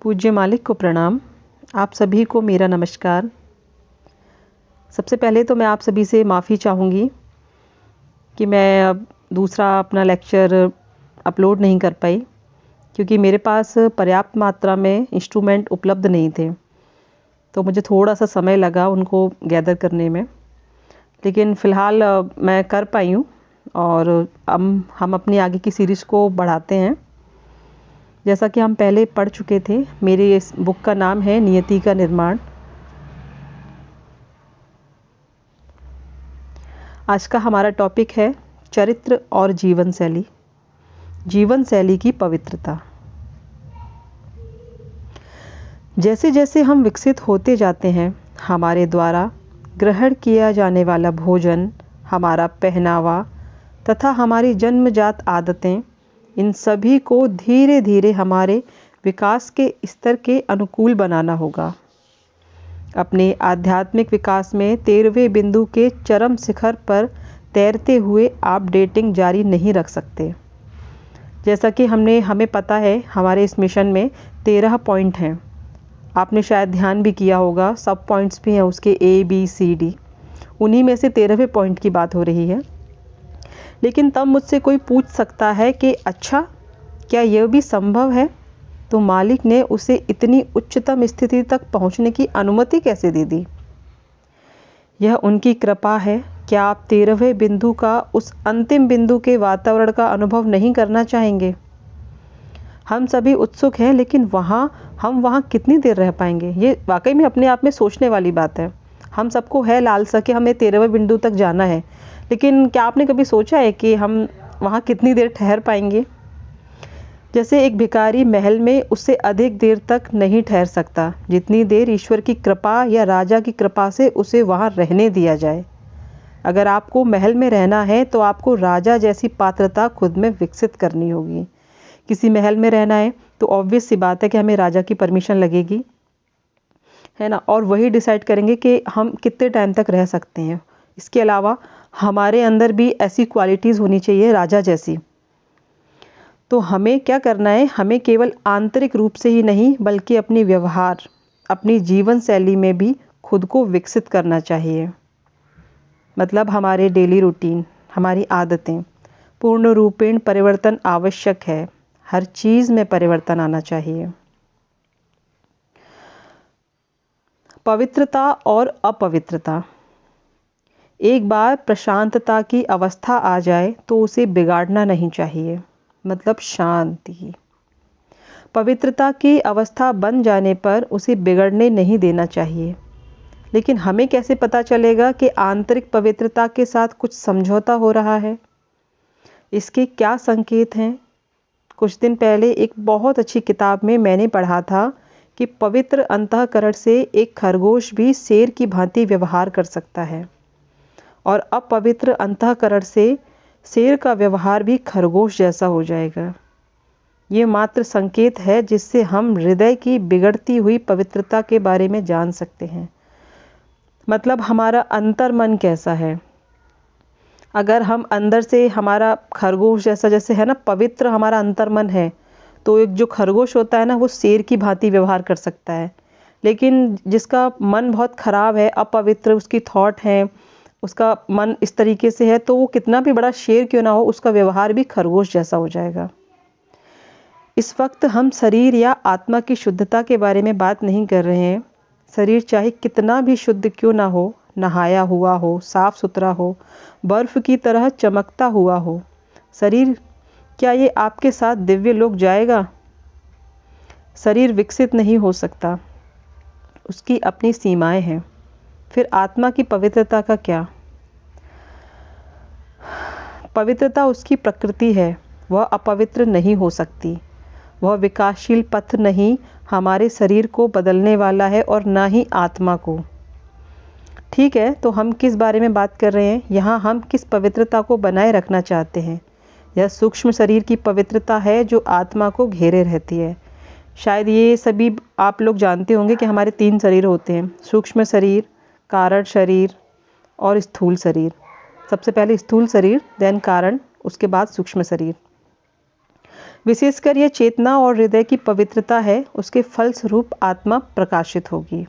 पूज्य मालिक को प्रणाम। आप सभी को मेरा नमस्कार। सबसे पहले तो मैं आप सभी से माफ़ी चाहूँगी कि मैं अब दूसरा अपना लेक्चर अपलोड नहीं कर पाई, क्योंकि मेरे पास पर्याप्त मात्रा में इंस्ट्रूमेंट उपलब्ध नहीं थे, तो मुझे थोड़ा सा समय लगा उनको गैदर करने में। लेकिन फ़िलहाल मैं कर पाई हूँ और हम अपनी आगे की सीरीज़ को बढ़ाते हैं। जैसा कि हम पहले पढ़ चुके थे, मेरी इस बुक का नाम है नियति का निर्माण। आज का हमारा टॉपिक है चरित्र और जीवन शैली, जीवन शैली की पवित्रता। जैसे जैसे हम विकसित होते जाते हैं, हमारे द्वारा ग्रहण किया जाने वाला भोजन, हमारा पहनावा तथा हमारी जन्मजात आदतें, इन सभी को धीरे धीरे हमारे विकास के स्तर के अनुकूल बनाना होगा। अपने आध्यात्मिक विकास में 13वें बिंदु के चरम शिखर पर तैरते हुए आप डेटिंग जारी नहीं रख सकते। जैसा कि हमें पता है, हमारे इस मिशन में 13 पॉइंट हैं। आपने शायद ध्यान भी किया होगा, सब पॉइंट्स भी हैं उसके ABCD, उन्हीं में से 13वें पॉइंट की बात हो रही है। लेकिन तब मुझसे कोई पूछ सकता है कि अच्छा, क्या यह भी संभव है? तो मालिक ने उसे इतनी उच्चतम स्थिति तक पहुंचने की अनुमति कैसे दे दी? यह उनकी कृपा है। क्या आप 13वें बिंदु का, उस अंतिम बिंदु के वातावरण का अनुभव नहीं करना चाहेंगे? हम सभी उत्सुक हैं, लेकिन हम वहाँ कितनी देर रह पाएंगे? ये वाकई में अपने आप में सोचने वाली बात है। हम सबको है लालसा कि हमें 13वें बिंदु तक जाना है, लेकिन क्या आपने कभी सोचा है कि हम वहाँ कितनी देर ठहर पाएंगे? जैसे एक भिखारी महल में उससे अधिक देर तक नहीं ठहर सकता, जितनी देर ईश्वर की कृपा या राजा की कृपा से उसे वहाँ रहने दिया जाए। अगर आपको महल में रहना है तो आपको राजा जैसी पात्रता खुद में विकसित करनी होगी। किसी महल में रहना है तो ऑब्वियस सी बात है कि हमें राजा की परमिशन लगेगी, है ना, और वही डिसाइड करेंगे कि हम कितने टाइम तक रह सकते हैं। इसके अलावा हमारे अंदर भी ऐसी क्वालिटीज़ होनी चाहिए राजा जैसी। तो हमें क्या करना है? हमें केवल आंतरिक रूप से ही नहीं, बल्कि अपनी व्यवहार, अपनी जीवन शैली में भी खुद को विकसित करना चाहिए। मतलब हमारे डेली रूटीन, हमारी आदतें, पूर्ण रूपेण परिवर्तन आवश्यक है। हर चीज़ में परिवर्तन आना चाहिए। पवित्रता और अपवित्रता। एक बार प्रशांतता की अवस्था आ जाए तो उसे बिगाड़ना नहीं चाहिए, मतलब शांति। पवित्रता की अवस्था बन जाने पर उसे बिगड़ने नहीं देना चाहिए। लेकिन हमें कैसे पता चलेगा कि आंतरिक पवित्रता के साथ कुछ समझौता हो रहा है? इसके क्या संकेत हैं? कुछ दिन पहले एक बहुत अच्छी किताब में मैंने पढ़ा था कि पवित्र अंतःकरण से एक खरगोश भी शेर की भांति व्यवहार कर सकता है, और अपवित्र अंतःकरण से शेर का व्यवहार भी खरगोश जैसा हो जाएगा। ये मात्र संकेत है जिससे हम हृदय की बिगड़ती हुई पवित्रता के बारे में जान सकते हैं। मतलब हमारा अंतर्मन कैसा है। अगर हम अंदर से हमारा खरगोश जैसा, जैसे है ना, पवित्र हमारा अंतर्मन है, तो एक जो खरगोश होता है ना, वो शेर की भांति व्यवहार कर सकता है। लेकिन जिसका मन बहुत खराब है, अपवित्र उसकी थॉट है, उसका मन इस तरीके से है, तो वो कितना भी बड़ा शेर क्यों ना हो, उसका व्यवहार भी खरगोश जैसा हो जाएगा। इस वक्त हम शरीर या आत्मा की शुद्धता के बारे में बात नहीं कर रहे हैं। शरीर चाहे कितना भी शुद्ध क्यों ना हो, नहाया हुआ हो, साफ सुथरा हो, बर्फ की तरह चमकता हुआ हो, शरीर, क्या ये आपके साथ दिव्य लोक जाएगा? शरीर विकसित नहीं हो सकता, उसकी अपनी सीमाएं हैं। फिर आत्मा की पवित्रता का क्या? पवित्रता उसकी प्रकृति है, वह अपवित्र नहीं हो सकती। वह विकासशील पथ नहीं हमारे शरीर को बदलने वाला है, और ना ही आत्मा को। ठीक है, तो हम किस बारे में बात कर रहे हैं यहाँ? हम किस पवित्रता को बनाए रखना चाहते हैं? यह सूक्ष्म शरीर की पवित्रता है जो आत्मा को घेरे रहती है। शायद ये सभी आप लोग जानते होंगे कि हमारे 3 शरीर होते हैं: सूक्ष्म शरीर, कारण शरीर और स्थूल शरीर। सबसे पहले स्थूल शरीर, देन कारण, उसके बाद सूक्ष्म शरीर। विशेषकर यह चेतना और हृदय की पवित्रता है, उसके फलस्वरूप आत्मा प्रकाशित होगी।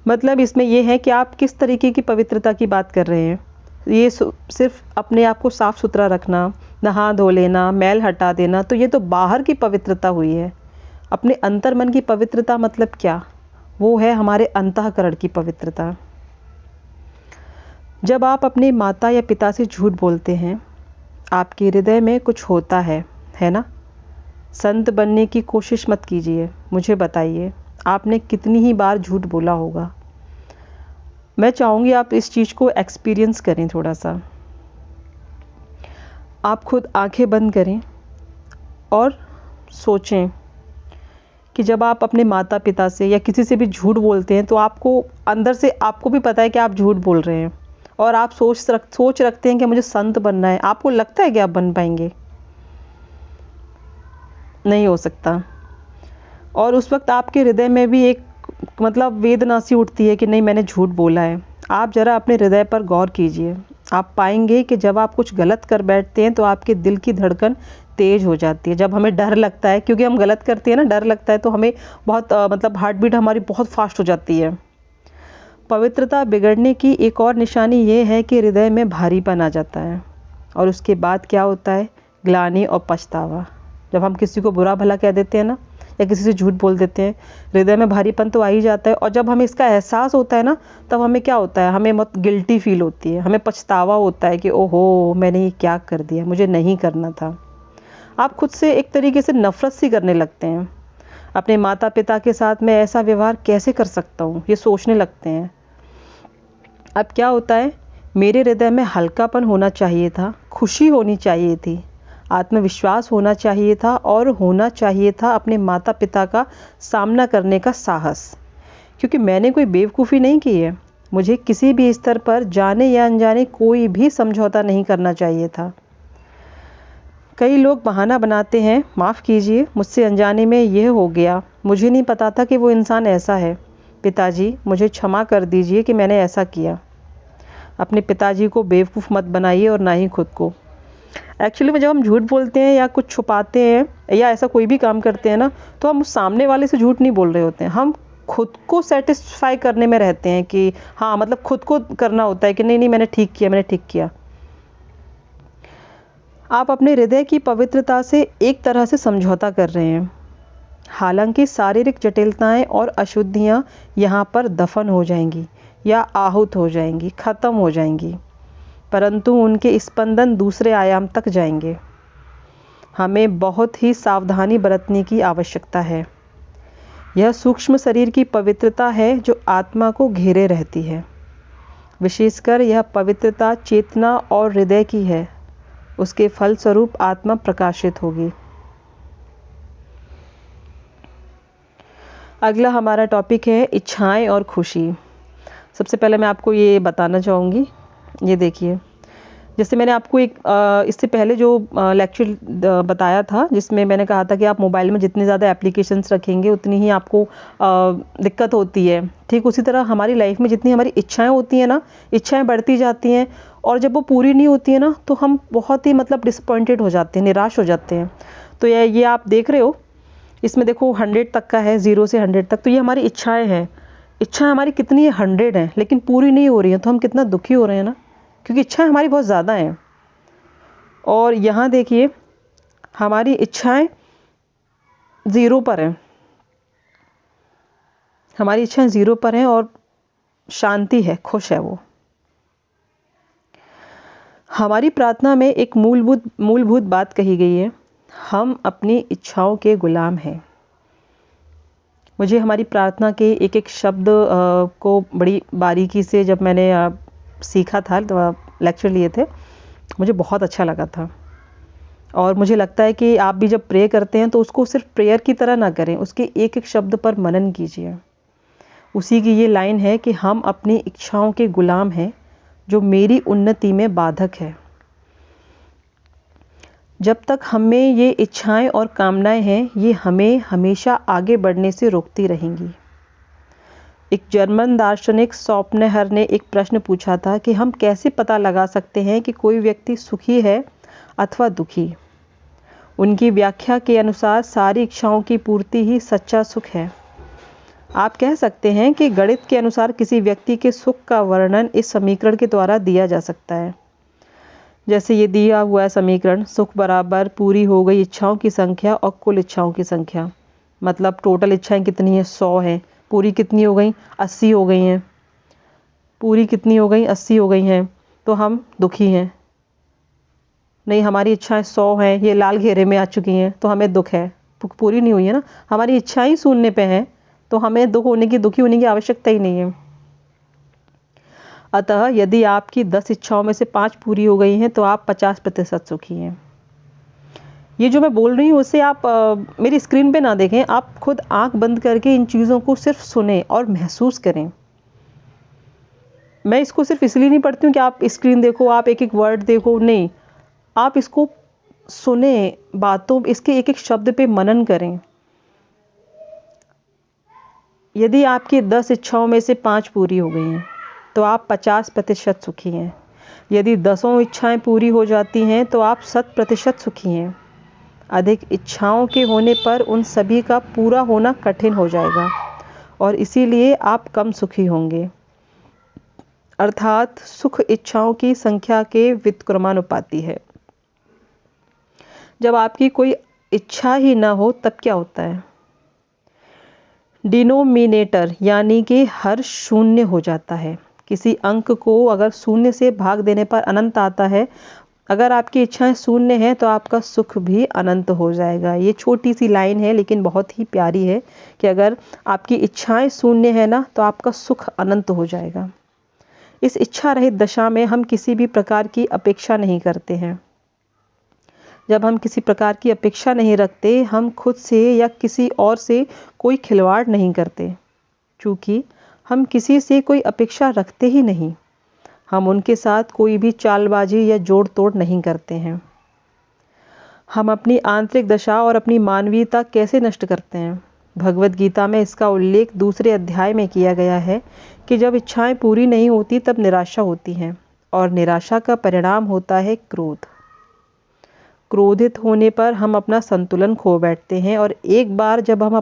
मतलब इसमें यह है कि आप किस तरीके की पवित्रता की बात कर रहे हैं। ये सिर्फ अपने आप को साफ सुथरा रखना, नहा धो लेना, मैल हटा देना, तो ये तो बाहर की पवित्रता हुई है। अपने अंतर्मन की पवित्रता मतलब क्या? वो है हमारे अंतःकरण की पवित्रता। जब आप अपने माता या पिता से झूठ बोलते हैं, आपके हृदय में कुछ होता है ना? संत बनने की कोशिश मत कीजिए। मुझे बताइए, आपने कितनी ही बार झूठ बोला होगा। मैं चाहूँगी आप इस चीज़ को एक्सपीरियंस करें थोड़ा सा। आप खुद आंखें बंद करें और सोचें कि जब आप अपने माता पिता से या किसी से भी झूठ बोलते हैं, तो आपको अंदर से आपको भी पता है कि आप झूठ बोल रहे हैं, और आप सोच रखते हैं कि मुझे संत बनना है। आपको लगता है कि आप बन पाएंगे? नहीं हो सकता। और उस वक्त आपके हृदय में भी एक मतलब वेदना सी उठती है कि नहीं, मैंने झूठ बोला है। आप ज़रा अपने हृदय पर गौर कीजिए। आप पाएंगे कि जब आप कुछ गलत कर बैठते हैं तो आपके दिल की धड़कन तेज़ हो जाती है। जब हमें डर लगता है, क्योंकि हम गलत करते हैं ना, डर लगता है, तो हमें बहुत मतलब हार्ट बीट हमारी बहुत फास्ट हो जाती है। पवित्रता बिगड़ने की एक और निशानी ये है कि हृदय में भारीपन आ जाता है, और उसके बाद क्या होता है? ग्लानि और पछतावा। जब हम किसी को बुरा भला कह देते हैं ना, या किसी से झूठ बोल देते हैं, हृदय में भारीपन तो आ ही जाता है। और जब हमें इसका एहसास होता है ना, तब हमें क्या होता है? हमें बहुत गिल्टी फील होती है, हमें पछतावा होता है कि ओहो, मैंने ये क्या कर दिया, मुझे नहीं करना था। आप खुद से एक तरीके से नफरत सी करने लगते हैं। अपने माता पिता के साथ मैं ऐसा व्यवहार कैसे कर सकता हूँ, ये सोचने लगते हैं। अब क्या होता है? मेरे हृदय में हल्कापन होना चाहिए था, खुशी होनी चाहिए थी, आत्मविश्वास होना चाहिए था, और होना चाहिए था अपने माता पिता का सामना करने का साहस। क्योंकि मैंने कोई बेवकूफ़ी नहीं की है। मुझे किसी भी स्तर पर जाने या अनजाने कोई भी समझौता नहीं करना चाहिए था। कई लोग बहाना बनाते हैं, माफ़ कीजिए, मुझसे अनजाने में यह हो गया, मुझे नहीं पता था कि वो इंसान ऐसा है। पिताजी, मुझे क्षमा कर दीजिए कि मैंने ऐसा किया। अपने पिताजी को बेवकूफ़ मत बनाइए, और ना ही खुद को। एक्चुअली में जब हम झूठ बोलते हैं या कुछ छुपाते हैं या ऐसा कोई भी काम करते हैं ना, तो हम उस सामने वाले से झूठ नहीं बोल रहे होते हैं। हम खुद को सेटिस्फाई करने में रहते हैं कि हाँ, मतलब खुद को करना होता है कि नहीं नहीं, मैंने ठीक किया, मैंने ठीक किया। आप अपने हृदय की पवित्रता से एक तरह से समझौता कर रहे हैं। हालांकि शारीरिक जटिलताएं और अशुद्धियां यहाँ पर दफन हो जाएंगी या आहूत हो जाएंगी, ख़त्म हो जाएंगी, परंतु उनके स्पंदन दूसरे आयाम तक जाएंगे। हमें बहुत ही सावधानी बरतने की आवश्यकता है। यह सूक्ष्म शरीर की पवित्रता है जो आत्मा को घेरे रहती है। विशेषकर यह पवित्रता चेतना और हृदय की है। उसके फलस्वरूप आत्मा प्रकाशित होगी। अगला हमारा टॉपिक है इच्छाएं और खुशी। सबसे पहले मैं आपको ये बताना चाहूँगी, ये देखिए, जैसे मैंने आपको एक इससे पहले जो लेक्चर बताया था, जिसमें मैंने कहा था कि आप मोबाइल में जितनी ज़्यादा एप्लीकेशंस रखेंगे उतनी ही आपको दिक्कत होती है। ठीक उसी तरह हमारी लाइफ में जितनी हमारी इच्छाएं होती हैं ना, इच्छाएं बढ़ती जाती हैं, और जब वो पूरी नहीं होती है ना, तो हम बहुत ही मतलब डिसअपॉइंटेड हो जाते हैं, निराश हो जाते हैं। तो ये आप देख रहे हो, इसमें देखो 100 तक का है, 0 से 100 तक। तो ये हमारी इच्छाएँ हैं। इच्छाएँ हमारी कितनी है? 100 हैं, लेकिन पूरी नहीं हो रही हैं, तो हम कितना दुखी हो रहे हैं ना, क्योंकि इच्छाएं हमारी बहुत ज़्यादा हैं। और यहाँ देखिए, हमारी इच्छाएं 0 पर हैं, हमारी इच्छाएं 0 पर हैं, और शांति है, खुश है वो। हमारी प्रार्थना में एक मूलभूत बात कही गई है, हम अपनी इच्छाओं के गुलाम हैं। मुझे हमारी प्रार्थना के एक एक शब्द को बड़ी बारीकी से जब मैंने सीखा था, तो लेक्चर लिए थे, मुझे बहुत अच्छा लगा था। और मुझे लगता है कि आप भी जब प्रे करते हैं तो उसको सिर्फ प्रेयर की तरह ना करें, उसके एक एक शब्द पर मनन कीजिए। उसी की ये लाइन है कि हम अपनी इच्छाओं के गुलाम हैं जो मेरी उन्नति में बाधक है। जब तक हमें ये इच्छाएं और कामनाएं हैं, ये हमें हमेशा आगे बढ़ने से रोकती रहेंगी। एक जर्मन दार्शनिक शोपेनहावर ने एक प्रश्न पूछा था कि हम कैसे पता लगा सकते हैं कि कोई व्यक्ति सुखी है अथवा दुखी। उनकी व्याख्या के अनुसार सारी इच्छाओं की पूर्ति ही सच्चा सुख है। आप कह सकते हैं कि गणित के अनुसार किसी व्यक्ति के सुख का वर्णन इस समीकरण के द्वारा दिया जा सकता है। जैसे ये दिया हुआ है समीकरण, सुख बराबर पूरी हो गई इच्छाओं की संख्या और कुल इच्छाओं की संख्या। मतलब टोटल इच्छाएं कितनी हैं? 100 हैं। पूरी कितनी हो गई? 80 हो गई हैं। पूरी कितनी हो गई? 80 हो गई हैं। तो हम दुखी हैं। नहीं, हमारी इच्छाएं 100 हैं, ये लाल घेरे में आ चुकी हैं, तो हमें दुख है। पूरी नहीं हुई है ना, हमारी इच्छाएं शून्य पे हैं, तो हमें दुखी होने की आवश्यकता ही नहीं है। अतः यदि आपकी 10 इच्छाओं में से 5 पूरी हो गई हैं तो आप 50% सुखी हैं। ये जो मैं बोल रही हूँ उसे आप मेरी स्क्रीन पे ना देखें, आप खुद आंख बंद करके इन चीज़ों को सिर्फ सुने और महसूस करें। मैं इसको सिर्फ इसलिए नहीं पढ़ती हूँ कि आप स्क्रीन देखो, आप एक एक वर्ड देखो, नहीं, आप इसको सुने, बातों, इसके एक एक शब्द पे मनन करें। यदि आपकी 10 इच्छाओं में से 5 पूरी हो गई हैं तो आप 50% सुखी हैं। यदि 10 इच्छाएं पूरी हो जाती हैं तो आप 100% सुखी हैं। अधिक इच्छाओं के होने पर उन सभी का पूरा होना कठिन हो जाएगा और इसीलिए आप कम सुखी होंगे। अर्थात सुख इच्छाओं की संख्या के व्युत्क्रमानुपाती है। जब आपकी कोई इच्छा ही ना हो तब क्या होता है? डिनोमिनेटर यानी कि हर शून्य हो जाता है। किसी अंक को अगर शून्य से भाग देने पर अनंत आता है। अगर आपकी इच्छाएं शून्य हैं तो आपका सुख भी अनंत हो जाएगा। ये छोटी सी लाइन है लेकिन बहुत ही प्यारी है कि अगर आपकी इच्छाएं शून्य है ना तो आपका सुख अनंत हो जाएगा। इस इच्छा रहित दशा में हम किसी भी प्रकार की अपेक्षा नहीं करते हैं। जब हम किसी प्रकार की अपेक्षा नहीं रखते, हम खुद से या किसी और से कोई खिलवाड़ नहीं करते। चूँकि हम किसी से कोई अपेक्षा रखते ही नहीं, हम उनके साथ कोई भी चालबाजी या जोड़ तोड़ नहीं करते हैं। हम अपनी आंतरिक दशा और अपनी मानवीयता कैसे नष्ट करते हैं? भगवद गीता में इसका उल्लेख 2 अध्याय में किया गया है कि जब इच्छाएं पूरी नहीं होती तब निराशा होती है और निराशा का परिणाम होता है क्रोध। क्रोधित होने पर हम अपना संतुलन खो बैठते हैं और एक बार जब हम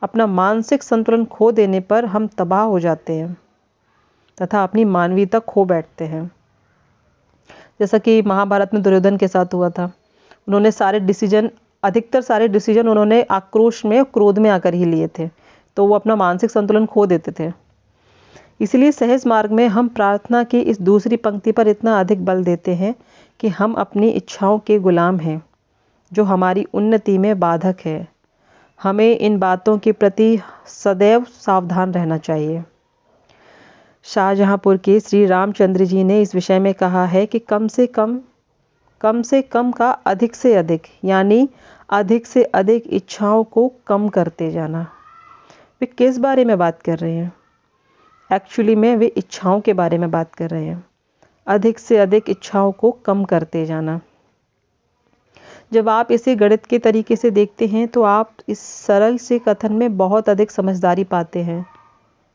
अपना मानसिक संतुलन खो देने पर हम तबाह हो जाते हैं तथा अपनी मानवीयता खो बैठते हैं। जैसा कि महाभारत में दुर्योधन के साथ हुआ था। उन्होंने अधिकतर सारे डिसीजन उन्होंने आक्रोश में, क्रोध में आकर ही लिए थे, तो वो अपना मानसिक संतुलन खो देते थे। इसलिए सहज मार्ग में हम प्रार्थना की इस दूसरी पंक्ति पर इतना अधिक बल देते हैं कि हम अपनी इच्छाओं के गुलाम हैं, जो हमारी उन्नति में बाधक है। हमें इन बातों के प्रति सदैव सावधान रहना चाहिए। शाहजहाँपुर के श्री रामचंद्र जी ने इस विषय में कहा है कि कम से कम का अधिक से अधिक, यानी अधिक से अधिक इच्छाओं को कम करते जाना। वे किस बारे में बात कर रहे हैं? एक्चुअली में वे इच्छाओं के बारे में बात कर रहे हैं। अधिक से अधिक इच्छाओं को कम करते जाना। जब आप इसे गणित के तरीके से देखते हैं तो आप इस सरल से कथन में बहुत अधिक समझदारी पाते हैं।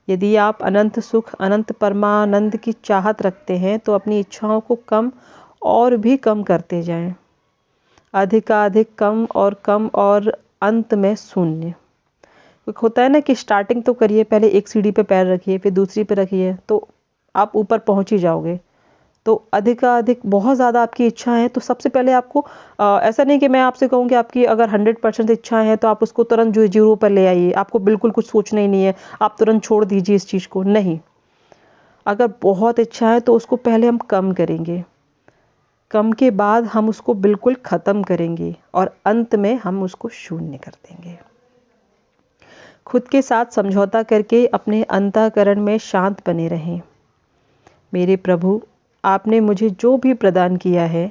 यदि आप अनंत सुख, अनंत परमानंद की चाहत रखते हैं तो अपनी इच्छाओं को कम और भी कम करते जाएं। अधिकाधिक कम और अंत में शून्य। होता है ना कि स्टार्टिंग तो करिए, पहले एक सीढ़ी पे पैर रखिए, फिर दूसरी पे रखिए, तो आप ऊपर पहुंच ही जाओगे। तो अधिकाधिक बहुत ज़्यादा आपकी इच्छा है तो सबसे पहले आपको ऐसा नहीं कि मैं आपसे कहूँ कि आपकी अगर 100% इच्छाएं हैं तो आप उसको तुरंत जो 0 पर ले आइए, आपको बिल्कुल कुछ सोचना ही नहीं है, आप तुरंत छोड़ दीजिए इस चीज़ को। नहीं, अगर बहुत इच्छा है तो उसको पहले हम कम करेंगे, कम के बाद हम उसको बिल्कुल ख़त्म करेंगे और अंत में हम उसको शून्य कर देंगे। खुद के साथ समझौता करके अपने अंतःकरण में शांत बने रहें। मेरे प्रभु, आपने मुझे जो भी प्रदान किया है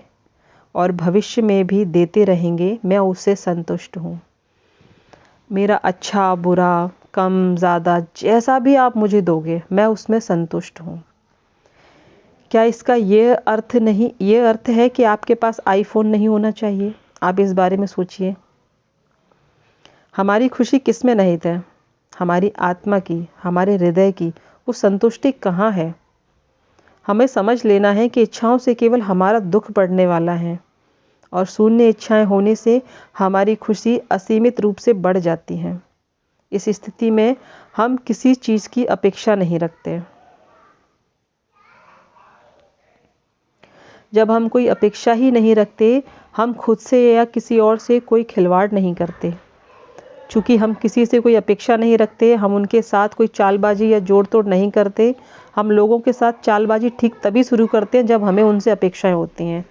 और भविष्य में भी देते रहेंगे, मैं उससे संतुष्ट हूँ। मेरा अच्छा बुरा, कम ज़्यादा, जैसा भी आप मुझे दोगे मैं उसमें संतुष्ट हूँ। क्या इसका ये अर्थ है कि आपके पास आईफोन नहीं होना चाहिए? आप इस बारे में सोचिए। हमारी खुशी किस में निहित है? हमारी आत्मा की, हमारे हृदय की वो संतुष्टि कहाँ है? हमें समझ लेना है कि इच्छाओं से केवल हमारा दुख बढ़ने वाला है। और शून्य इच्छाएं होने से हमारी खुशी असीमित रूप से बढ़ जाती है। इस स्थिति में हम किसी चीज़ की अपेक्षा नहीं रखते। जब हम कोई अपेक्षा ही नहीं रखते, हम खुद से या किसी और से कोई खिलवाड़ नहीं करते। चूँकि हम किसी से कोई अपेक्षा नहीं रखते, हम उनके साथ कोई चालबाजी या जोड़ तोड़ नहीं करते। हम लोगों के साथ चालबाजी ठीक तभी शुरू करते हैं जब हमें उनसे अपेक्षाएं होती हैं।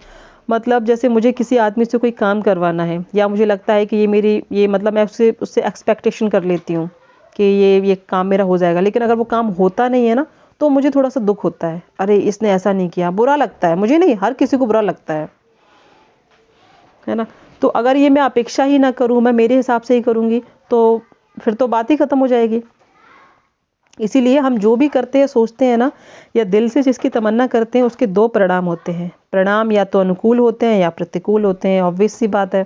मतलब जैसे मुझे किसी आदमी से कोई काम करवाना है, या मुझे लगता है कि ये मतलब मैं उससे एक्सपेक्टेशन कर लेती हूँ कि ये काम मेरा हो जाएगा, लेकिन अगर वो काम होता नहीं है ना, तो मुझे थोड़ा सा दुख होता है। अरे इसने ऐसा नहीं किया, बुरा लगता है। मुझे नहीं, हर किसी को बुरा लगता है ना। तो अगर ये मैं अपेक्षा ही ना करूँ, मैं मेरे हिसाब से ही करूँगी, तो फिर तो बात ही ख़त्म हो जाएगी। इसीलिए हम जो भी करते हैं, सोचते हैं ना, या दिल से जिसकी तमन्ना करते हैं, उसके दो परिणाम होते हैं। परिणाम या तो अनुकूल होते हैं या प्रतिकूल होते हैं। ऑब्वियस सी बात है।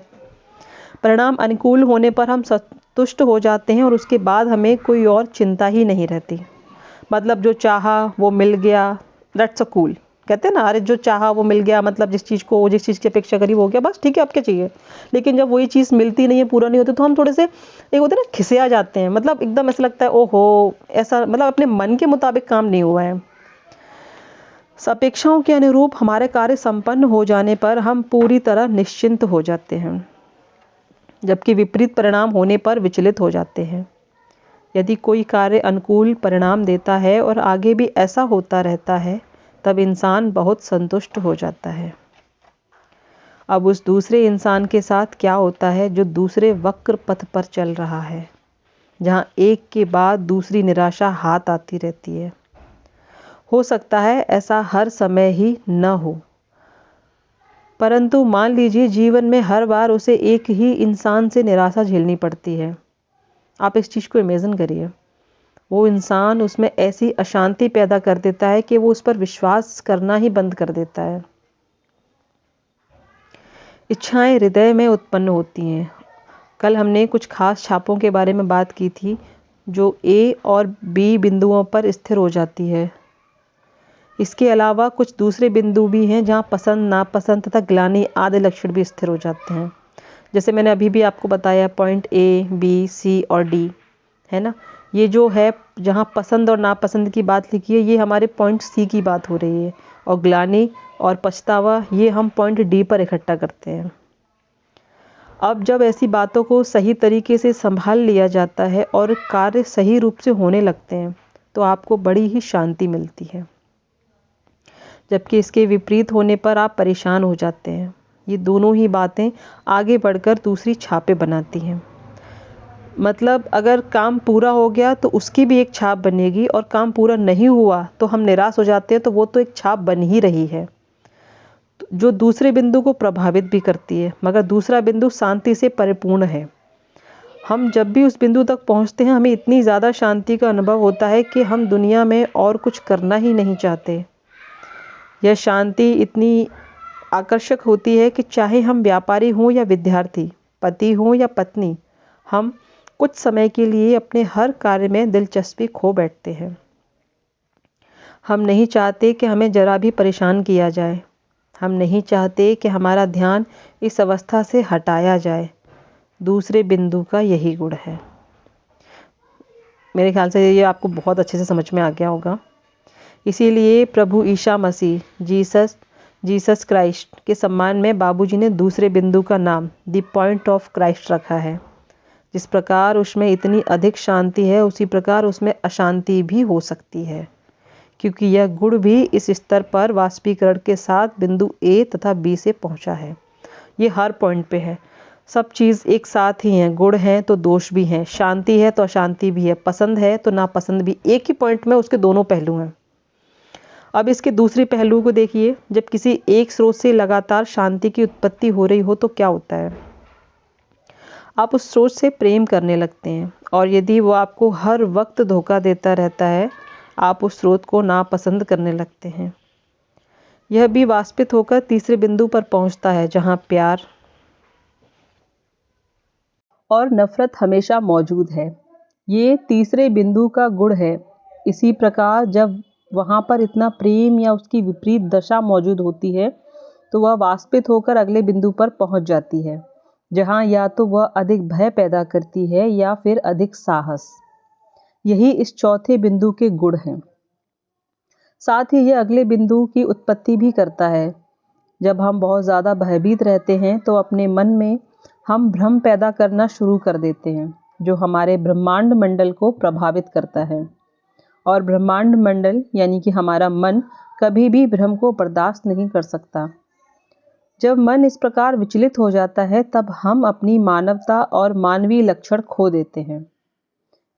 परिणाम अनुकूल होने पर हम संतुष्ट हो जाते हैं और उसके बाद हमें कोई और चिंता ही नहीं रहती। मतलब जो चाहा वो मिल गया, दैट्स अ कूल। कहते हैं ना, अरे जो चाहा वो मिल गया, मतलब जिस चीज़ की अपेक्षा करी वो हो गया, बस ठीक है, अब क्या चाहिए। लेकिन जब वही चीज़ मिलती नहीं है, पूरा नहीं होता, तो हम थोड़े से एक होते हैं ना, खिसिया जाते हैं। मतलब एकदम ऐसा लगता है, ओहो, ऐसा मतलब अपने मन के मुताबिक काम नहीं हुआ है। अपेक्षाओं के अनुरूप हमारे कार्य संपन्न हो जाने पर हम पूरी तरह निश्चिंत हो जाते हैं, जबकि विपरीत परिणाम होने पर विचलित हो जाते हैं। यदि कोई कार्य अनुकूल परिणाम देता है और आगे भी ऐसा होता रहता है, तब इंसान बहुत संतुष्ट हो जाता है। अब उस दूसरे इंसान के साथ क्या होता है जो दूसरे वक्र पथ पर चल रहा है, जहाँ एक के बाद दूसरी निराशा हाथ आती रहती है। हो सकता है ऐसा हर समय ही न हो, परंतु मान लीजिए जीवन में हर बार उसे एक ही इंसान से निराशा झेलनी पड़ती है। आप इस चीज़ को इमेजिन करिए। वो इंसान उसमें ऐसी अशांति पैदा कर देता है कि वो उस पर विश्वास करना ही बंद कर देता है। इच्छाएं हृदय में उत्पन्न होती हैं। कल हमने कुछ खास छापों के बारे में बात की थी, जो ए और बी बिंदुओं पर स्थिर हो जाती है। इसके अलावा कुछ दूसरे बिंदु भी हैं जहां पसंद, नापसंद तथा ग्लानि आदि लक्षण भी स्थिर हो जाते हैं। जैसे मैंने अभी भी आपको बताया, पॉइंट ए, बी, सी और डी, है ना। ये जो है, जहाँ पसंद और नापसंद की बात लिखी है, ये हमारे पॉइंट सी की बात हो रही है, और ग्लानि और पछतावा ये हम पॉइंट डी पर इकट्ठा करते हैं। अब जब ऐसी बातों को सही तरीके से संभाल लिया जाता है और कार्य सही रूप से होने लगते हैं, तो आपको बड़ी ही शांति मिलती है। जबकि इसके विपरीत होने पर आप परेशान हो जाते हैं। ये दोनों ही बातें आगे बढ़कर दूसरी छापें बनाती हैं। मतलब अगर काम पूरा हो गया तो उसकी भी एक छाप बनेगी, और काम पूरा नहीं हुआ तो हम निराश हो जाते हैं, तो वो तो एक छाप बन ही रही है, जो दूसरे बिंदु को प्रभावित भी करती है। मगर दूसरा बिंदु शांति से परिपूर्ण है। हम जब भी उस बिंदु तक पहुंचते हैं, हमें इतनी ज़्यादा शांति का अनुभव होता है कि हम दुनिया में और कुछ करना ही नहीं चाहते। यह शांति इतनी आकर्षक होती है कि चाहे हम व्यापारी हों या विद्यार्थी, पति हों या पत्नी, हम कुछ समय के लिए अपने हर कार्य में दिलचस्पी खो बैठते हैं। हम नहीं चाहते कि हमें जरा भी परेशान किया जाए। हम नहीं चाहते कि हमारा ध्यान इस अवस्था से हटाया जाए। दूसरे बिंदु का यही गुण है। मेरे ख्याल से ये आपको बहुत अच्छे से समझ में आ गया होगा। इसीलिए प्रभु ईसा मसीह, जीसस क्राइस्ट के सम्मान में बाबूजी ने दूसरे बिंदु का नाम द पॉइंट ऑफ क्राइस्ट रखा है। जिस प्रकार उसमें इतनी अधिक शांति है, उसी प्रकार उसमें अशांति भी हो सकती है, क्योंकि यह गुण भी इस स्तर पर वाष्पीकरण के साथ बिंदु ए तथा बी से पहुंचा है। ये हर पॉइंट पे है। सब चीज़ एक साथ ही है। गुण हैं तो दोष भी हैं, शांति है तो अशांति भी है, पसंद है तो नापसंद भी। एक ही पॉइंट में उसके दोनों पहलू हैं। अब इसके दूसरे पहलू को देखिए। जब किसी एक स्रोत से लगातार शांति की उत्पत्ति हो रही हो तो क्या होता है? आप उस स्रोत से प्रेम करने लगते हैं, और यदि वो आपको हर वक्त धोखा देता रहता है, आप उस स्रोत को नापसंद करने लगते हैं। यह भी वाष्पित होकर तीसरे बिंदु पर पहुंचता है, जहां प्यार और नफरत हमेशा मौजूद है। ये तीसरे बिंदु का गुण है। इसी प्रकार जब वहां पर इतना प्रेम या उसकी विपरीत दशा मौजूद होती है, तो वह वाष्पित होकर अगले बिंदु पर पहुंच जाती है, जहां या तो वह अधिक भय पैदा करती है या फिर अधिक साहस। यही इस चौथे बिंदु के गुण हैं। साथ ही यह अगले बिंदु की उत्पत्ति भी करता है। जब हम बहुत ज़्यादा भयभीत रहते हैं तो अपने मन में हम भ्रम पैदा करना शुरू कर देते हैं, जो हमारे ब्रह्मांड मंडल को प्रभावित करता है। और ब्रह्मांड मंडल यानी कि हमारा मन कभी भी भ्रम को बर्दाश्त नहीं कर सकता। जब मन इस प्रकार विचलित हो जाता है तब हम अपनी मानवता और मानवीय लक्षण खो देते हैं।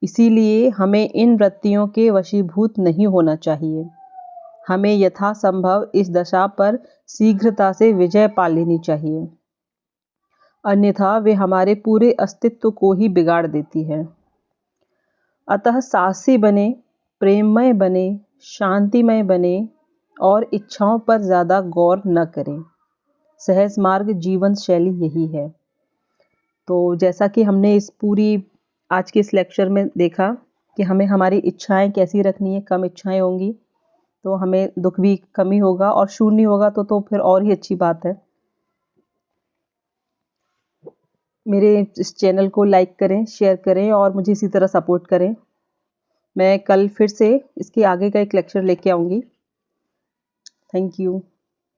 इसीलिए हमें इन वृत्तियों के वशीभूत नहीं होना चाहिए। हमें यथासंभव इस दशा पर शीघ्रता से विजय पा लेनी चाहिए, अन्यथा वे हमारे पूरे अस्तित्व को ही बिगाड़ देती है। अतः साहसी बने, प्रेममय बने, शांतिमय बने और इच्छाओं पर ज़्यादा गौर न करें। सहज मार्ग जीवन शैली यही है। तो जैसा कि हमने इस पूरी आज के इस लेक्चर में देखा कि हमें हमारी इच्छाएं कैसी रखनी है। कम इच्छाएं होंगी तो हमें दुख भी कम ही होगा, और शून्य होगा तो फिर और ही अच्छी बात है। मेरे इस चैनल को लाइक करें, शेयर करें और मुझे इसी तरह सपोर्ट करें। मैं कल फिर से इसके आगे का एक लेक्चर लेके आऊँगी। Thank you.